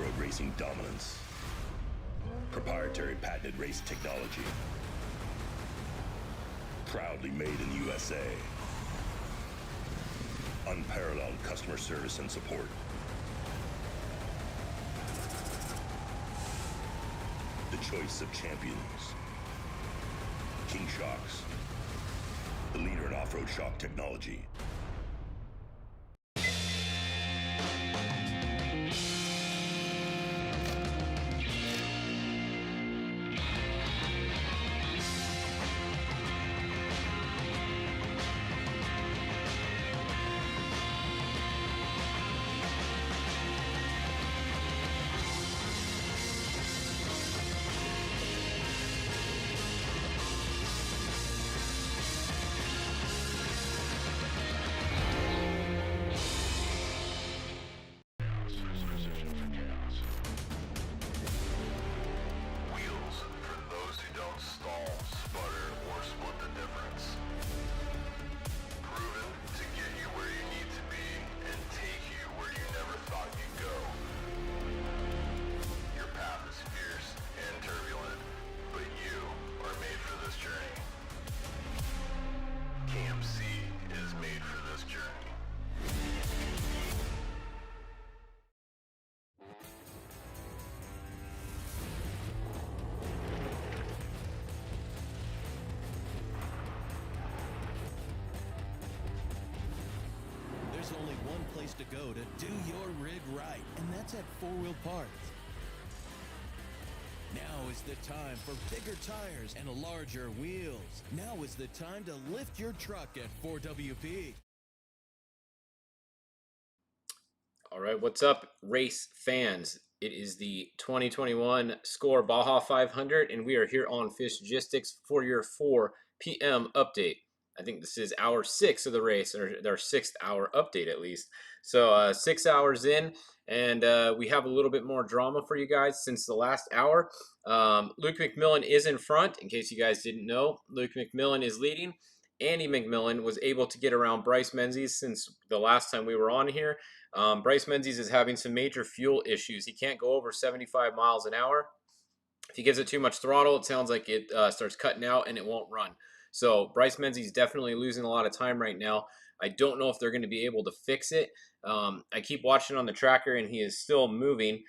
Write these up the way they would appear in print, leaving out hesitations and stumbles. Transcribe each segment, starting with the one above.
off-road racing dominance. Proprietary patented race technology. Proudly made in the USA. Unparalleled customer service and support. The choice of champions. King Shocks, the leader in off-road shock technology. KMC is made for this journey. There's only one place to go to do your rig right, and that's at 4-Wheel Parts. Now is the time for bigger tires and larger wheels. Now is the time to lift your truck at 4WP. All right, what's up, race fans? It is the 2021 Score Baja 500, and we are here on Fishgistics for your 4 p.m. update. I think this is hour 6 of the race, or our 6th hour update at least. So 6 hours in, and we have a little bit more drama for you guys since the last hour. Luke McMillan is in front, in case you guys didn't know. Luke McMillan is leading. Andy McMillan was able to get around Bryce Menzies since the last time we were on here. Bryce Menzies is having some major fuel issues. He can't go over 75 miles an hour. If he gives it too much throttle, it sounds like it starts cutting out and it won't run. So Bryce Menzies is definitely losing a lot of time right now. I don't know if they're going to be able to fix it. I keep watching on the tracker and he is still moving.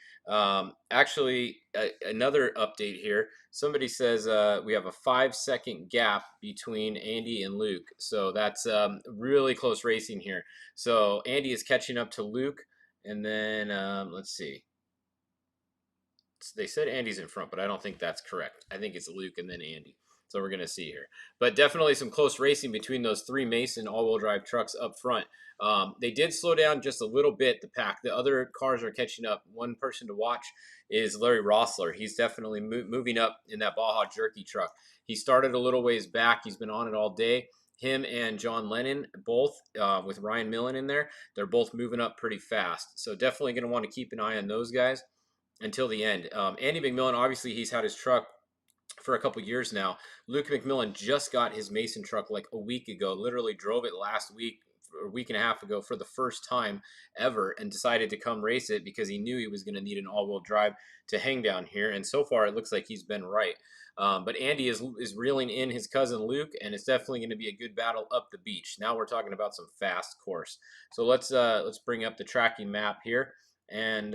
Actually, another update here. Somebody says we have a 5-second gap between Andy and Luke. So that's really close racing here. So Andy is catching up to Luke. And then let's see. They said Andy's in front, but I don't think that's correct. I think it's Luke and then Andy. So we're going to see here. But definitely some close racing between those 3 Mason all-wheel drive trucks up front. They did slow down just a little bit, the pack. The other cars are catching up. One person to watch is Larry Rossler. He's definitely moving up in that Baja jerky truck. He started a little ways back. He's been on it all day. Him and John Lennon, both with Ryan Millen in there, they're both moving up pretty fast. So definitely going to want to keep an eye on those guys until the end. Andy McMillan, obviously, he's had his truck for a couple years now. Luke McMillan just got his Mason truck like a week ago, literally drove it last week, or a week and a half ago for the first time ever, and decided to come race it because he knew he was going to need an all-wheel drive to hang down here. And so far, it looks like he's been right. But Andy is reeling in his cousin Luke, and it's definitely going to be a good battle up the beach. Now we're talking about some fast course. So let's bring up the tracking map here and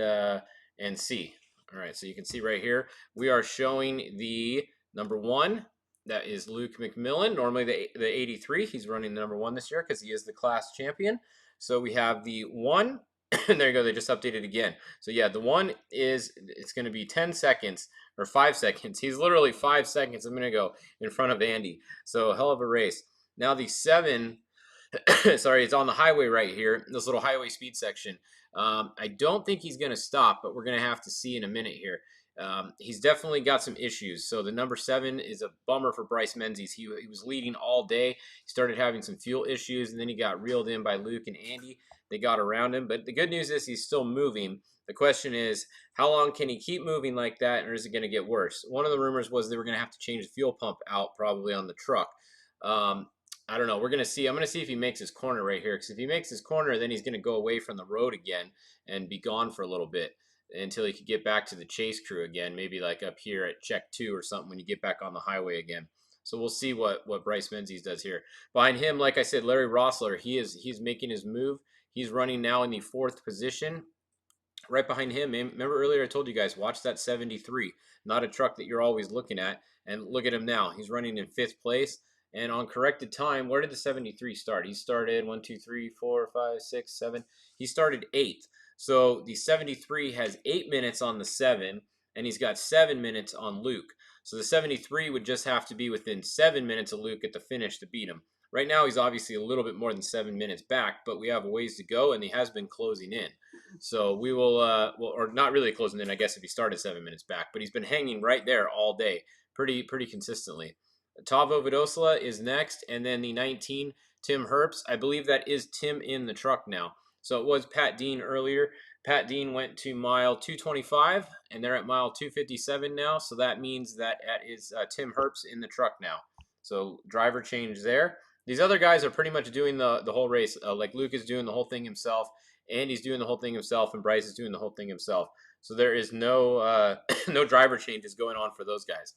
see. All right, so you can see right here, we are showing the number 1. That is Luke McMillan. Normally the 83. He's running the number 1 this year because he is the class champion. So we have the 1. And there you go. They just updated again. So yeah, the 1 is, it's going to be 10 seconds or 5 seconds. He's literally 5 seconds a minute ago in front of Andy. So hell of a race. Now the 7, sorry, it's on the highway right here, this little highway speed section. I don't think he's going to stop, but we're going to have to see in a minute here. He's definitely got some issues. So the number 7 is a bummer for Bryce Menzies. He was leading all day. He started having some fuel issues, and then he got reeled in by Luke and Andy. They got around him. But the good news is he's still moving. The question is, how long can he keep moving like that, or is it going to get worse? One of the rumors was they were going to have to change the fuel pump out probably on the truck. I don't know. We're going to see. I'm going to see if he makes his corner right here, because if he makes his corner, then he's going to go away from the road again and be gone for a little bit. until he could get back to the chase crew again, maybe like up here at check 2 or something when you get back on the highway again. So we'll see what Bryce Menzies does here. Behind him, like I said, Larry Rossler, he's making his move. He's running now in the 4th position. Right behind him, remember earlier I told you guys, watch that 73. Not a truck that you're always looking at. And look at him now. He's running in 5th place. And on corrected time, where did the 73 start? He started 1, 2, 3, 4, 5, 6, 7. He started 8th. So the 73 has 8 minutes on the 7, and he's got 7 minutes on Luke. So the 73 would just have to be within 7 minutes of Luke at the finish to beat him. Right now, he's obviously a little bit more than 7 minutes back, but we have a ways to go, and he has been closing in. So we will, well, or not really closing in, I guess, if he started 7 minutes back, but he's been hanging right there all day, pretty consistently. Tavo Vidosla is next, and then the 19, Tim Herbst. I believe that is Tim in the truck now. So it was Pat Dean earlier. Pat Dean went to mile 225, and they're at mile 257 now. So that means that is Tim Herbst in the truck now. So driver change there. These other guys are pretty much doing the whole race. Like Luke is doing the whole thing himself. Andy's doing the whole thing himself, and Bryce is doing the whole thing himself. So there is no no driver changes going on for those guys.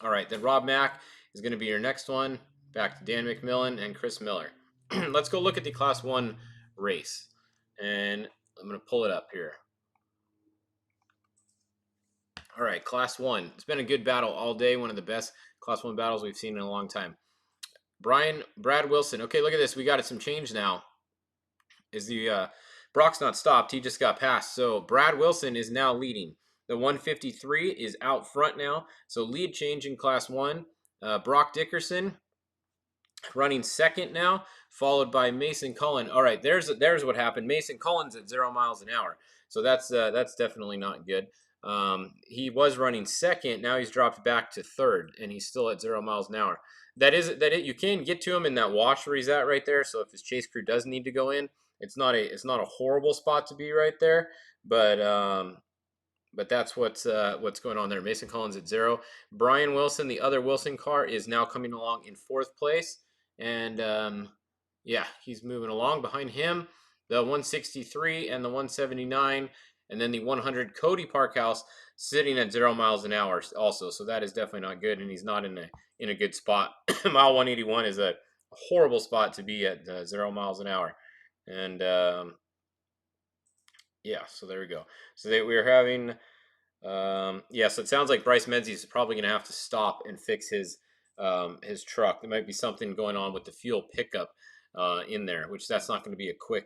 All right, then Rob Mack is going to be your next one. Back to Dan McMillan and Chris Miller. Let's go look at the Class 1 race. And I'm going to pull it up here. All right, Class 1. It's been a good battle all day. One of the best Class 1 battles we've seen in a long time. Brad Wilson. Okay, look at this. We got some change now. Is the Brock's not stopped. He just got passed. So Brad Wilson is now leading. The 153 is out front now. So lead change in Class 1. Brock Dickerson running second now, followed by Mason Cullen. All right, there's what happened. Mason Cullen's at 0 miles an hour. So that's definitely not good. He was running second. Now he's dropped back to third, and he's still at 0 miles an hour. You can get to him in that wash where he's at right there. So if his chase crew does need to go in, it's not a horrible spot to be right there. But that's what's going on there. Mason Collins at 0. Brian Wilson, the other Wilson car, is now coming along in 4th place. And yeah, he's moving along. Behind him, the 163 and the 179, and then the 100 Cody Parkhouse sitting at 0 miles an hour also. So that is definitely not good, and he's not in a good spot. Mile 181 is a horrible spot to be at 0 miles an hour. And yeah, so there we go. So we're having, yeah, so it sounds like Bryce Menzies is probably going to have to stop and fix his truck. There might be something going on with the fuel pickup in there, which that's not going to be a quick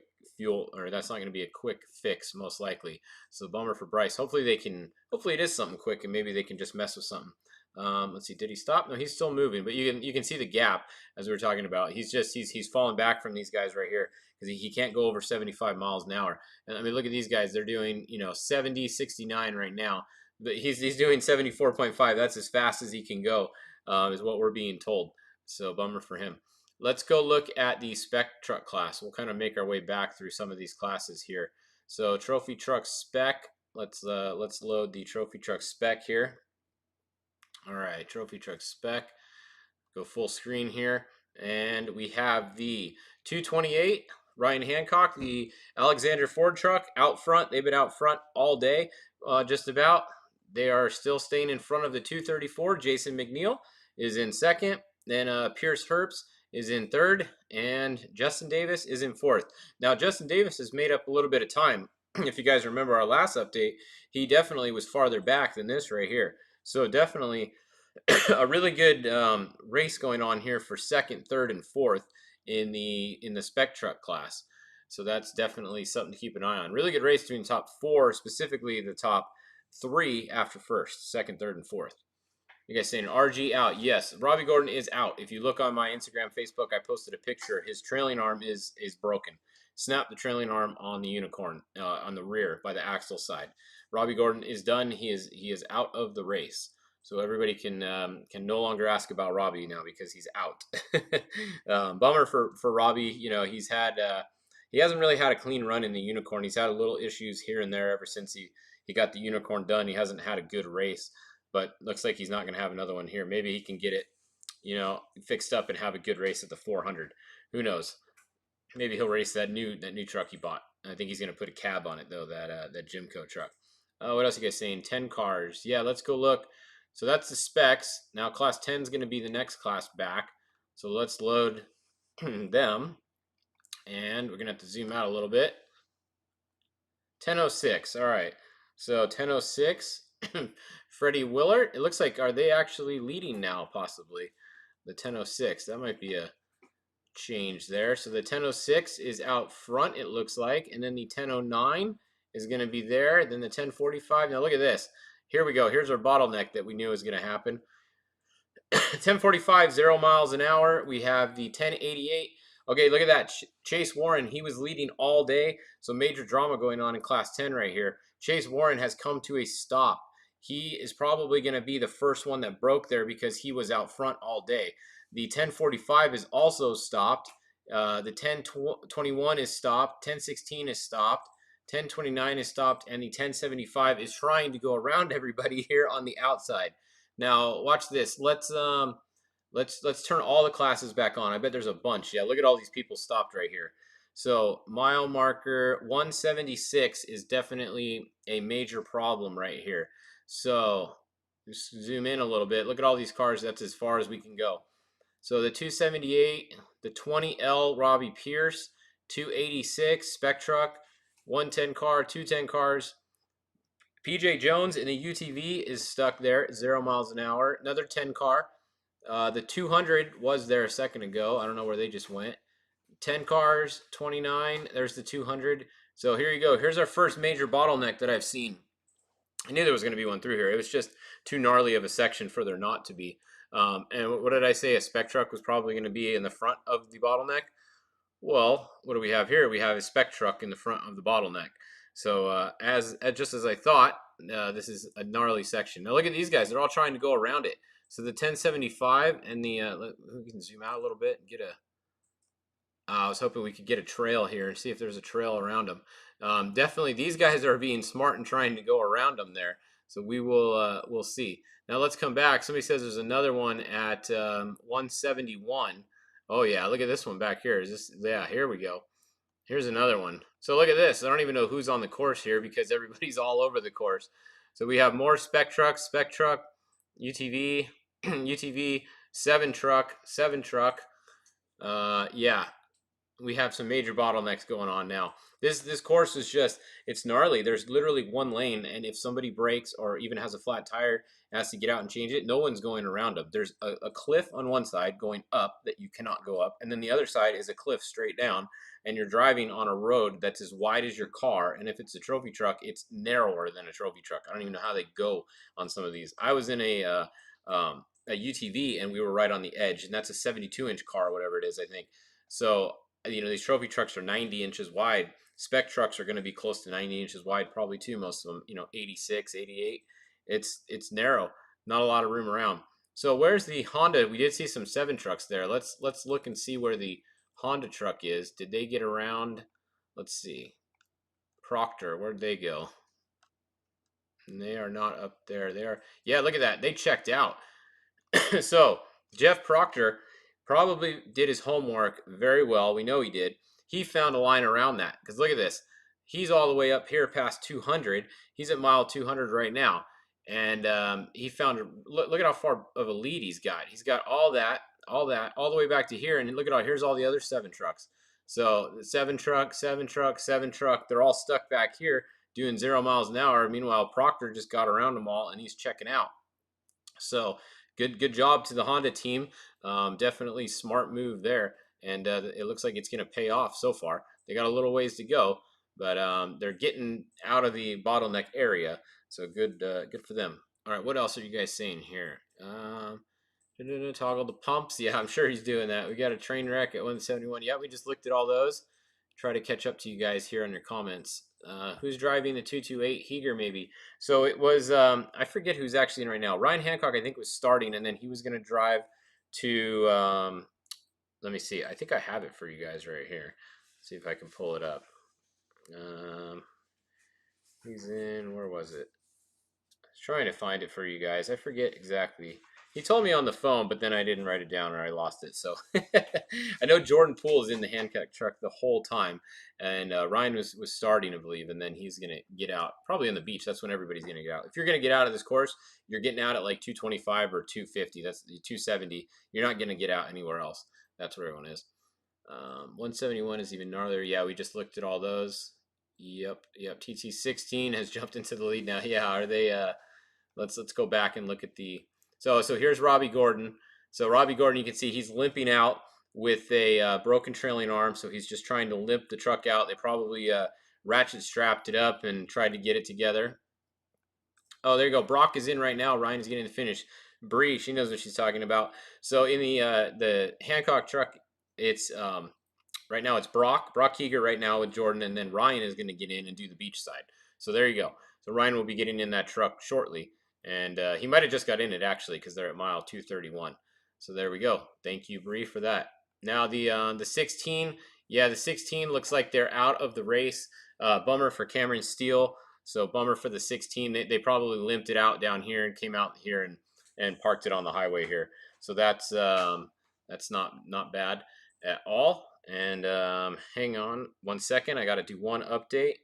fix, most likely. So bummer for Bryce. Hopefully it is something quick, and maybe they can just mess with something. Let's see, did he stop? No, he's still moving, but you can see the gap as we were talking about. He's falling back from these guys right here because he can't go over 75 miles an hour. And I mean, look at these guys. They're doing 70, 69 right now, but he's doing 74.5. That's as fast as he can go, is what we're being told. So bummer for him. Let's go look at the spec truck class. We'll kind of make our way back through some of these classes here. So trophy truck spec. Let's load the trophy truck spec here. All right, trophy truck spec. Go full screen here. And we have the 228 Ryan Hancock, the Alexander Ford truck out front. They've been out front all day, just about. They are still staying in front of the 234. Jason McNeil is in second. Then Pierce Herbst is in third, and Justin Davis is in fourth. Now, Justin Davis has made up a little bit of time. If you guys remember our last update, he definitely was farther back than this right here. So definitely a really good race going on here for second, third, and fourth in the spec truck class. So that's definitely something to keep an eye on. Really good race between the top 4, specifically the top 3 after first, second, third, and fourth. You guys saying RG out? Yes, Robbie Gordon is out. If you look on my Instagram, Facebook, I posted a picture. His trailing arm is broken. Snap the trailing arm on the unicorn on the rear by the axle side. Robbie Gordon is done. He is out of the race. So everybody can no longer ask about Robbie now because he's out. Bummer for Robbie. He hasn't really had a clean run in the unicorn. He's had a little issues here and there ever since he got the unicorn done. He hasn't had a good race. But looks like he's not going to have another one here. Maybe he can get it, fixed up and have a good race at the 400. Who knows? Maybe he'll race that new truck he bought. I think he's going to put a cab on it, though, that Jimco truck. What else are you guys saying? 10 cars. Yeah, let's go look. So that's the specs. Now class 10 is going to be the next class back. So let's load them. And we're going to have to zoom out a little bit. 1006. All right. So 1006. Freddie Willard. It looks like, are they actually leading now, possibly? The 1006. That might be a change there. So the 1006 is out front, it looks like. And then the 1009 is going to be there. Then the 1045. Now look at this. Here we go. Here's our bottleneck that we knew was going to happen. 1045, 0 miles an hour. We have the 1088. Okay, look at that. Chase Warren, he was leading all day. So major drama going on in class 10 right here. Chase Warren has come to a stop. He is probably going to be the first one that broke there because he was out front all day. The 1045 is also stopped. The 1021 is stopped. 1016 is stopped. 1029 is stopped. And the 1075 is trying to go around everybody here on the outside. Now, watch this. Let's turn all the classes back on. I bet there's a bunch. Yeah, look at all these people stopped right here. So mile marker 176 is definitely a major problem right here. So just zoom in a little bit. Look at all these cars. That's as far as we can go. So the 278, the 20L Robbie Pierce, 286 spec truck, 110 car, 210 cars. PJ Jones in a UTV is stuck there, 0 miles an hour. Another 10 car. The 200 was there a second ago. I don't know where they just went. 10 cars, 29. There's the 200. So here you go. Here's our first major bottleneck that I've seen. I knew there was going to be one through here. It was just too gnarly of a section for there not to be. And what did I say? A spec truck was probably going to be in the front of the bottleneck. Well, what do we have here? We have a spec truck in the front of the bottleneck. So just as I thought, this is a gnarly section. Now look at these guys. They're all trying to go around it. So the 1075 and the we can zoom out a little bit and get a. I was hoping we could get a trail here and see if there's a trail around them. Definitely, these guys are being smart and trying to go around them there. So we'll see. Now let's come back. Somebody says there's another one at 171. Oh yeah, look at this one back here. Is this? Yeah, here we go. Here's another one. So look at this. I don't even know who's on the course here because everybody's all over the course. So we have more spec truck, UTV, UTV, 7 truck. Yeah, we have some major bottlenecks going on now. This course is just, it's gnarly. There's literally one lane, and if somebody breaks or even has a flat tire, has to get out and change it, no one's going around them. There's a cliff on one side going up that you cannot go up, and then the other side is a cliff straight down, and you're driving on a road that's as wide as your car, and if it's a trophy truck, it's narrower than a trophy truck. I don't even know how they go on some of these. I was in a UTV, and we were right on the edge, and that's a 72-inch car, whatever it is, I think. So, you know, these trophy trucks are 90 inches wide. Spec trucks are going to be close to 90 inches wide, probably too, most of them, 86, 88. It's narrow, not a lot of room around. So where's the Honda? We did see some 7 trucks there. Let's look and see where the Honda truck is. Did they get around? Let's see. Proctor, where'd they go? And they are not up there. They are. Yeah, look at that. They checked out. So Jeff Proctor probably did his homework very well. We know he did. He found a line around that because look at this. He's all the way up here past 200. He's at mile 200 right now. And he found, look at how far of a lead he's got. He's got all the way back to here. And look at here's all the other 7 trucks. So the 7 truck, 7 truck, 7 truck, they're all stuck back here doing 0 miles an hour. Meanwhile, Proctor just got around them all and he's checking out. So good job to the Honda team. Definitely smart move there. And it looks like it's going to pay off so far. They got a little ways to go, but they're getting out of the bottleneck area. So good for them. All right, what else are you guys saying here? Toggle the pumps. Yeah, I'm sure he's doing that. We got a train wreck at 171. Yeah, we just looked at all those. Try to catch up to you guys here on your comments. Who's driving the 228? Heger, maybe. So it was, I forget who's actually in right now. Ryan Hancock, I think, was starting, and then he was going to drive to, let me see. I think I have it for you guys right here. See if I can pull it up. He's in, where was it? I was trying to find it for you guys. I forget exactly. He told me on the phone, but then I didn't write it down or I lost it. So I know Jordan Poole is in the Hancock truck the whole time, and Ryan was starting, I believe, and then he's gonna get out probably on the beach. That's when everybody's gonna get out. If you're gonna get out of this course, you're getting out at like 225 or 250. That's the 270. You're not gonna get out anywhere else. That's where everyone is. 171 is even gnarlier. Yeah, we just looked at all those. Yep. TT16 has jumped into the lead now. Yeah, are they? Let's go back and look at the. So here's Robbie Gordon. So Robbie Gordon, you can see he's limping out with a broken trailing arm. So he's just trying to limp the truck out. They probably ratchet strapped it up and tried to get it together. Oh, there you go. Brock is in right now. Ryan's getting the finish. Bree, she knows what she's talking about. So in the Hancock truck, it's right now it's Brock Keeger right now with Jordan, and then Ryan is going to get in and do the beach side. So there you go. So Ryan will be getting in that truck shortly, and he might have just got in it actually because they're at mile 231. So there we go. Thank you, Bree, for that. Now the 16, yeah, the 16 looks like they're out of the race. Bummer for Cameron Steele. So bummer for the 16. They probably limped it out down here and came out here and parked it on the highway here. So that's not bad at all. And hang on 1 second. I got to do one update.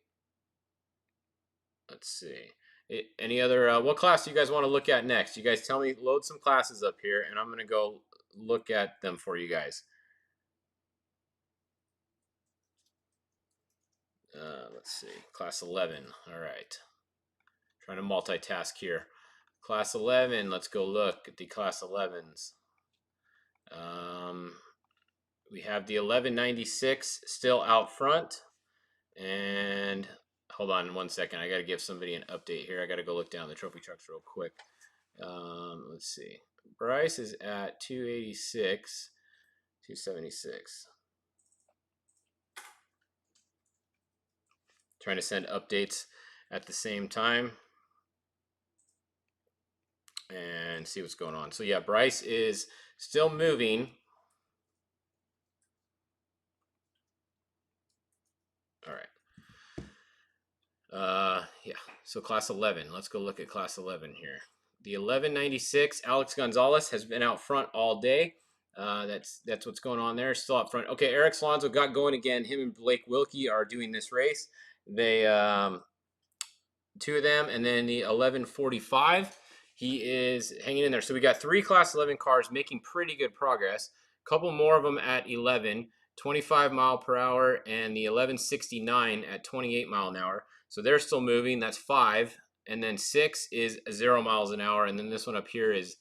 Let's see. Any other, what class do you guys want to look at next? You guys tell me, load some classes up here, and I'm going to go look at them for you guys. Let's see. Class 11. All right. Trying to multitask here. Class 11. Let's go look at the class 11s. We have the 1196 still out front. And hold on 1 second. I got to give somebody an update here. I got to go look down the trophy trucks real quick. Let's see. Bryce is at 286, 276. Trying to send updates at the same time and see what's going on. So yeah, Bryce is still moving. All right. Yeah, so class 11. Let's go look at class 11 here. The 1196, Alex Gonzalez has been out front all day. That's what's going on there. Still up front. Okay, Eric Slonzo got going again. Him and Blake Wilkie are doing this race. They two of them, and then the 1145, he is hanging in there. So we got 3 class 11 cars making pretty good progress. A couple more of them at 11, 25 mile per hour, and the 1169 at 28 mile an hour. So they're still moving. That's 5, and then 6 is 0 miles an hour, and then this one up here is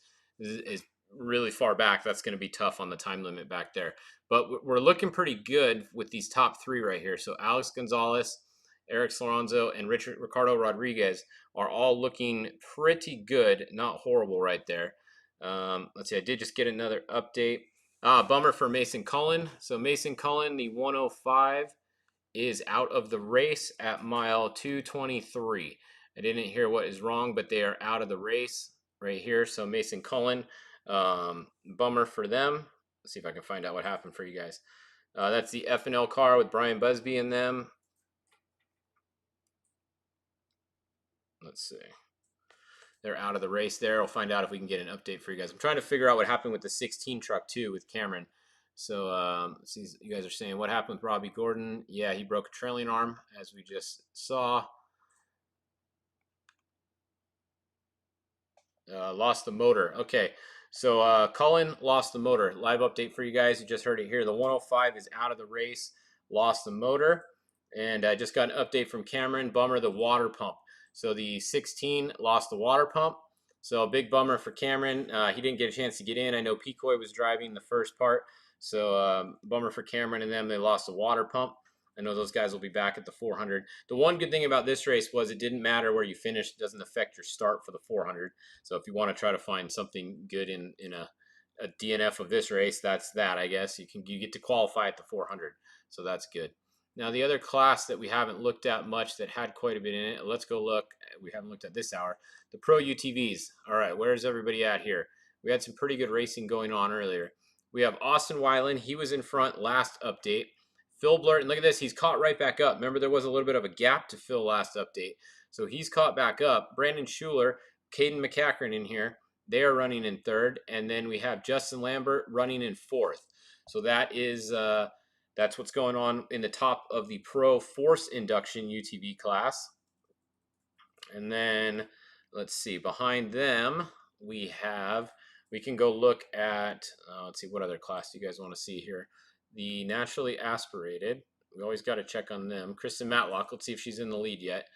really far back. That's going to be tough on the time limit back there. But we're looking pretty good with these top 3 right here. So Alex Gonzalez, Eric Slorenzo, and Ricardo Rodriguez are all looking pretty good. Not horrible right there. Let's see. I did just get another update. Bummer for Mason Cullen. So Mason Cullen, the 105, is out of the race at mile 223. I didn't hear what is wrong, but they are out of the race right here. So Mason Cullen, bummer for them. Let's see if I can find out what happened for you guys. That's the F&L car with Brian Busby in them. Let's see. They're out of the race there. We'll find out if we can get an update for you guys. I'm trying to figure out what happened with the 16 truck too with Cameron. So let's see, you guys are saying what happened with Robbie Gordon. Yeah, he broke a trailing arm as we just saw. Lost the motor. Okay, so Cullen lost the motor. Live update for you guys. You just heard it here. The 105 is out of the race. Lost the motor. And I just got an update from Cameron. Bummer, the water pump. So the 16 lost the water pump. So a big bummer for Cameron. He didn't get a chance to get in. I know Picoy was driving the first part. So bummer for Cameron and them. They lost the water pump. I know those guys will be back at the 400. The one good thing about this race was it didn't matter where you finished. It doesn't affect your start for the 400. So if you want to try to find something good in a DNF of this race, that's that, I guess. You get to qualify at the 400. So that's good. Now, the other class that we haven't looked at much that had quite a bit in it, let's go look. We haven't looked at this hour. The Pro UTVs. All right, where's everybody at here? We had some pretty good racing going on earlier. We have Austin Weiland. He was in front last update. Phil Blurt, and look at this. He's caught right back up. Remember, there was a little bit of a gap to Phil last update. So he's caught back up. Brandon Schuler, Caden McCachran in here. They are running in third, and then we have Justin Lambert running in fourth. So that's what's going on in the top of the Pro Force Induction UTV class. And then let's see, behind them we can go look at, let's see, what other class do you guys want to see here? The naturally aspirated. We always got to check on them. Kristen Matlock, let's see if she's in the lead yet.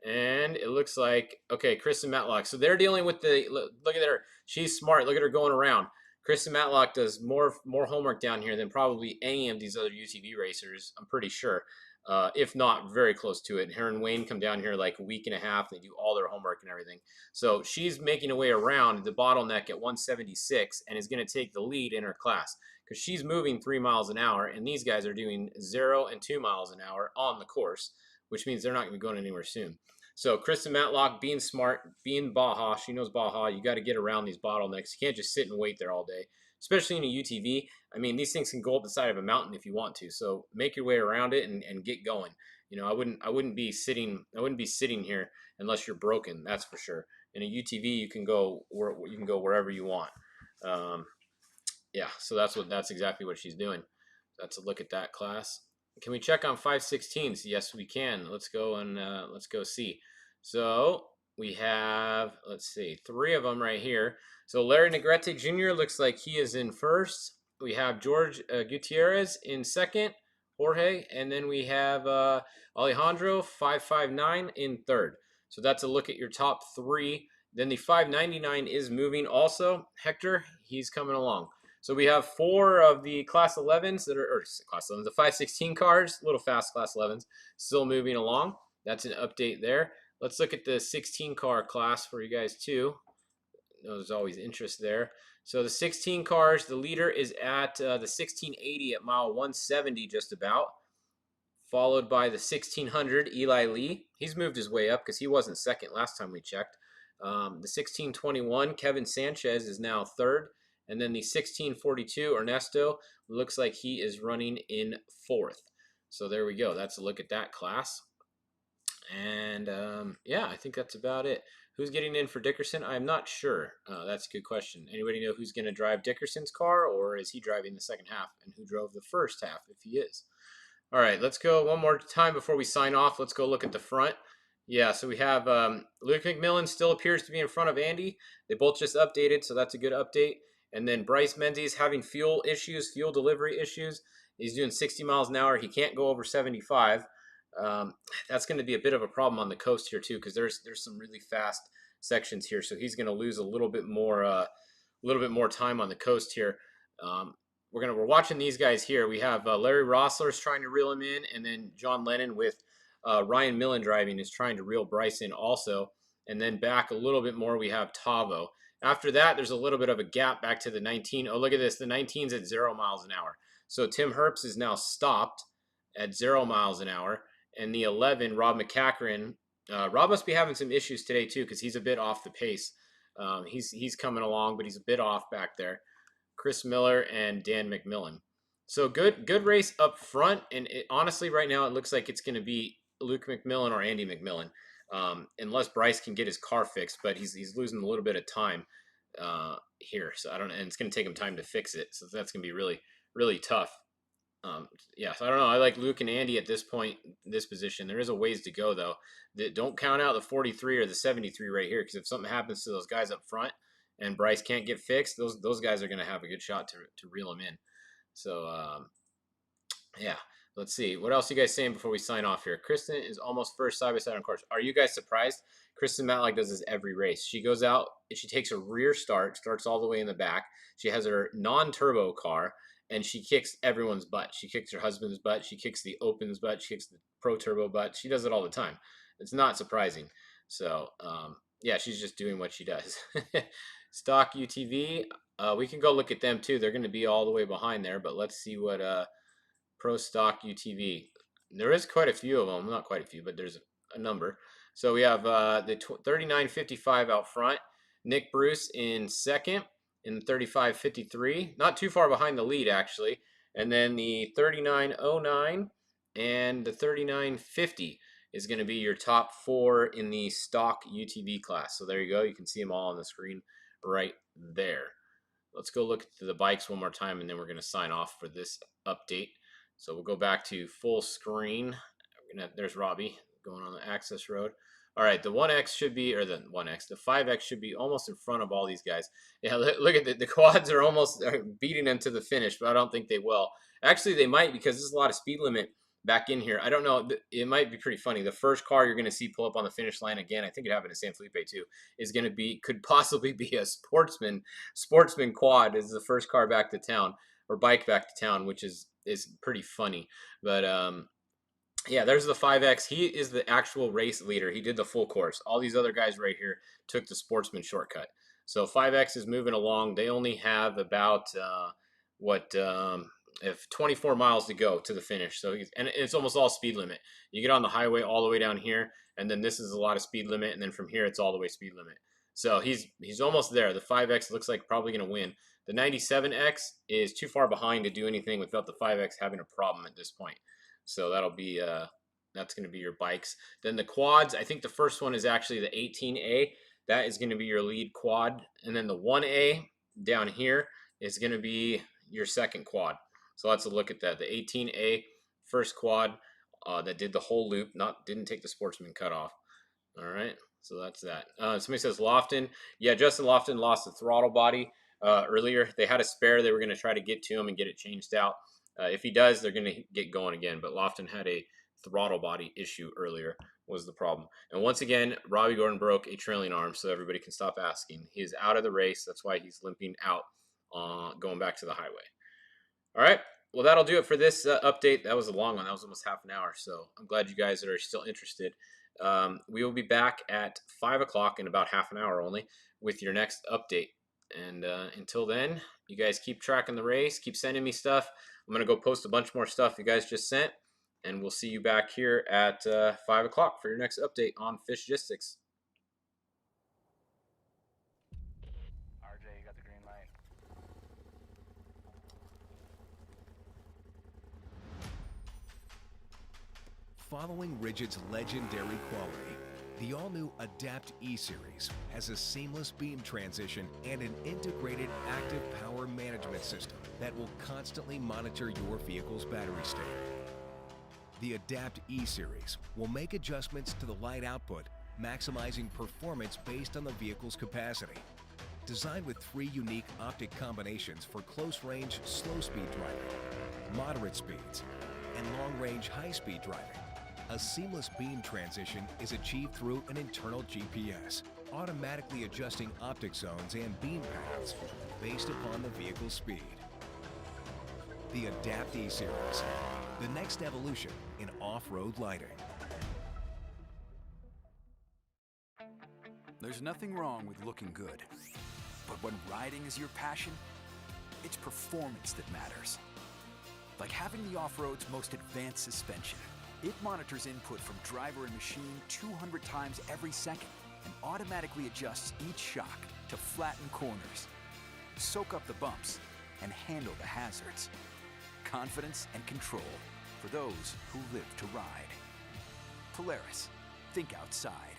And it looks like, okay, Kristen Matlock. So they're dealing with look at her. She's smart. Look at her going around. Kristen Matlock does more homework down here than probably any of these other UTV racers, I'm pretty sure. If not very close to it. Her and Wayne come down here like a week and a half. They do all their homework and everything. So she's making her way around the bottleneck at 176 and is going to take the lead in her class because she's moving 3 miles an hour, and these guys are doing 0 and 2 miles an hour on the course, which means they're not going to be going anywhere soon. So Kristen Matlock, being smart, being Baja, she knows Baja. You got to get around these bottlenecks. You can't just sit and wait there all day, especially in a UTV. I mean, these things can go up the side of a mountain if you want to. So make your way around it and get going. You know, I wouldn't be sitting here unless you're broken. That's for sure. In a UTV, you can go wherever you want. Yeah, so that's exactly what she's doing. That's a look at that class. Can we check on 516s? Yes, we can. Let's go and let's go see. So we have, let's see, 3 of them right here. So Larry Negrete Jr. looks like he is in first. We have George Gutierrez in second, Jorge, and then we have Alejandro 559 in third. So that's a look at your top 3. Then the 599 is moving also. Hector, he's coming along. So we have 4 of the Class 11s that are, or Class 11s, the 516 cars, little fast Class 11s, still moving along. That's an update there. Let's look at the 16 car class for you guys too. There's always interest there. So the 16 cars, the leader is at the 1680 at mile 170 just about, followed by the 1600 Eli Lee. He's moved his way up because he wasn't second last time we checked. The 1621 Kevin Sanchez is now third. And then the 1642 Ernesto looks like he is running in fourth. So there we go. That's a look at that class. And yeah, I think that's about it. Who's getting in for Dickerson? I'm not sure. That's a good question. Anybody know who's going to drive Dickerson's car, or is he driving the second half? And who drove the first half, if he is? All right, let's go one more time before we sign off. Let's go look at the front. Yeah, so we have Luke McMillan still appears to be in front of Andy. They both just updated, so that's a good update. And then Bryce Menzies having fuel delivery issues. He's doing 60 miles an hour. He can't go over 75. That's going to be a bit of a problem on the coast here too, because there's some really fast sections here. So he's going to lose a little bit more time on the coast here. We're watching these guys here. We have Larry Rossler's trying to reel him in, and then John Lennon with Ryan Millen driving is trying to reel Bryce in also. And then back a little bit more, we have Tavo. After that, there's a little bit of a gap back to the 19. Oh, look at this. The 19's at 0 miles an hour. So Tim Herbst is now stopped at 0 miles an hour. And the 11, Rob McCachran. Rob must be having some issues today, too, because he's a bit off the pace. He's coming along, but he's a bit off back there. Chris Miller and Dan McMillan. So good race up front. And honestly, right now, it looks like it's going to be Luke McMillan or Andy McMillan. Unless Bryce can get his car fixed, but he's losing a little bit of time here. So I don't know, and it's going to take him time to fix it. So that's going to be really, really tough. Yeah, so I don't know. I like Luke and Andy at this point, this position. There is a ways to go, though. Don't count out the 43 or the 73 right here, because if something happens to those guys up front and Bryce can't get fixed, those guys are going to have a good shot to reel him in. So, yeah. Let's see. What else are you guys saying before we sign off here? Kristen is almost first side-by-side on course. Are you guys surprised? Kristen Matlock does this every race. She goes out, she takes a rear start, starts all the way in the back. She has her non-turbo car, and she kicks everyone's butt. She kicks her husband's butt. She kicks the Open's butt. She kicks the Pro Turbo butt. She does it all the time. It's not surprising. So, yeah, she's just doing what she does. Stock UTV. We can go look at them, too. They're going to be all the way behind there, but let's see what... Pro Stock UTV. There is quite a few of them. Not quite a few, but there's a number. So we have the 3955 out front. Nick Bruce in second in 3553. Not too far behind the lead, actually. And then the 3909 and the 3950 is going to be your top 4 in the stock UTV class. So there you go. You can see them all on the screen right there. Let's go look at the bikes one more time, and then we're going to sign off for this update. So we'll go back to full screen. There's Robbie going on the access road. All right, the 1X should be, or the 1X, the 5X should be almost in front of all these guys. Yeah, look at the quads are almost beating them to the finish, but I don't think they will. Actually, they might, because there's a lot of speed limit back in here. I don't know. It might be pretty funny. The first car you're going to see pull up on the finish line again, I think it happened in San Felipe too, is going to be, could possibly be a sportsman quad. Is the first car back to town, or bike back to town, which is pretty funny. But yeah, there's the 5X. He is the actual race leader. He did the full course. All these other guys right here took the sportsman shortcut. So 5X is moving along. They only have about if 24 miles to go to the finish. So and it's almost all speed limit. You get on the highway all the way down here, and then this is a lot of speed limit, and then from here it's all the way speed limit. So he's almost there. The 5X looks like probably going to win. The 97X is too far behind to do anything without the 5X having a problem at this point. So that'll be that's going to be your bikes. Then the quads, I think the first one is actually the 18A. That is going to be your lead quad. And then the 1A down here is going to be your second quad. So let's look at that. The 18A first quad that did the whole loop, didn't take the sportsman cutoff. All right, so that's that. Somebody says Lofton. Yeah, Justin Lofton lost the throttle body earlier. They had a spare. They were going to try to get to him and get it changed out. If he does, they're going to get going again. But Lofton had a throttle body issue earlier, was the problem. And once again, Robbie Gordon broke a trailing arm, so everybody can stop asking. He is out of the race. That's why he's limping out, going back to the highway. All right. Well, that'll do it for this update. That was a long one. That was almost half an hour. So I'm glad you guys are still interested. We will be back at 5 o'clock in about half an hour only with your next update. And until then, you guys keep tracking the race. Keep sending me stuff. I'm going to go post a bunch more stuff you guys just sent. And we'll see you back here at 5 o'clock for your next update on Fishgistics. RJ, you got the green light. Following Rigid's legendary quality, the all-new Adapt E-Series has a seamless beam transition and an integrated active power management system that will constantly monitor your vehicle's battery state. The Adapt E-Series will make adjustments to the light output, maximizing performance based on the vehicle's capacity. Designed with 3 unique optic combinations for close-range, slow-speed driving, moderate speeds, and long-range, high-speed driving, a seamless beam transition is achieved through an internal GPS, automatically adjusting optic zones and beam paths based upon the vehicle's speed. The Adapt E-Series, the next evolution in off-road lighting. There's nothing wrong with looking good, but when riding is your passion, it's performance that matters. Like having the off-road's most advanced suspension. It monitors input from driver and machine 200 times every second and automatically adjusts each shock to flatten corners, soak up the bumps, and handle the hazards. Confidence and control for those who live to ride. Polaris, think outside.